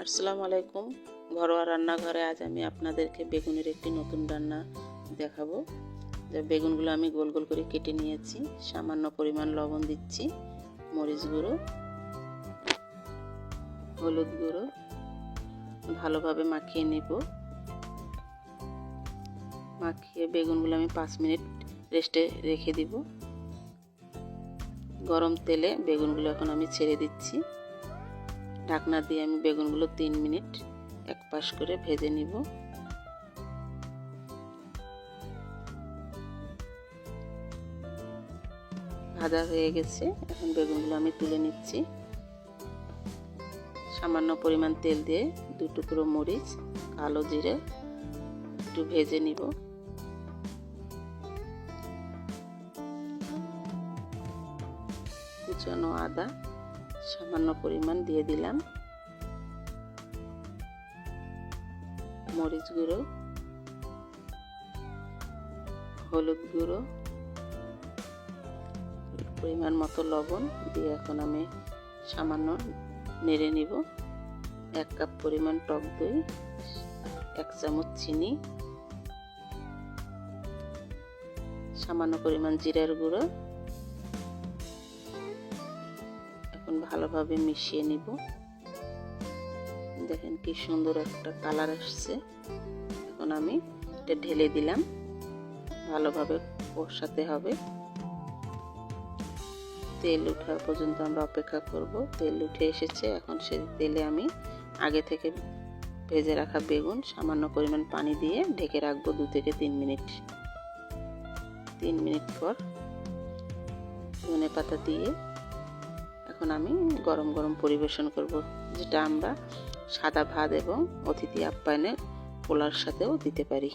আসসালামু আলাইকুম। ঘরোয়া রান্নাঘরে আজ আমি আপনাদেরকে বেগুনের একটি নতুন রান্না দেখাবো। বেগুনগুলো আমি গোল গোল করে কেটে নিয়েছি। সামান্য পরিমাণ লবণ দিচ্ছি, মরিচ গুঁড়ো, হলুদ গুঁড়ো, ভালোভাবে মাখিয়ে নেব। মাখিয়ে বেগুনগুলো আমি 5 মিনিট রেস্টে রেখে দিব। গরম তেলে বেগুনগুলো এখন আমি ছেড়ে দিচ্ছি। ঢাকনা দিয়ে আমি বেগুনগুলো 3 মিনিট এক পাশ করে ভেজে নিব। ভাজা হয়ে গেছে, এখন বেগুনগুলো আমি তুলে নিচ্ছি। সামান্য পরিমাণ তেল দিয়ে 2 টুকরো মরিচ, কালো জিরে একটু ভেজে নিব। কুচানো আদা সামান্য পরিমাণ দিয়ে দিলাম। মরিচ গুঁড়ো, হলুদ গুঁড়ো, পরিমাণ মতো লবণ দিয়ে এখন আমি সামান্য নেড়ে নিব। 1 কাপ পরিমাণ টক দই, 1 চামচ চিনি, সামান্য পরিমাণ জিরার গুঁড়ো এখন ভালোভাবে মিশিয়ে নিব। দেখেন কি সুন্দর একটা কালার আসছে। এখন আমি এটা ঢেলে দিলাম। ভালোভাবে কষাতে হবে। তেল ওঠা পর্যন্ত আমরা অপেক্ষা করব। তেল উঠে এসেছে, এখন সেই তেলে আমি আগে থেকে ভেজে রাখা বেগুন সামান্য পরিমাণ পানি দিয়ে ঢেকে রাখবো 2 থেকে 3 মিনিট। 3 মিনিট পর ধনেপাতা দিয়ে এখন আমি গরম গরম পরিবেশন করব, যেটা আমরা সাদা ভাত এবং অতিথি আপ্যায়নে পোলার সাথেও দিতে পারি।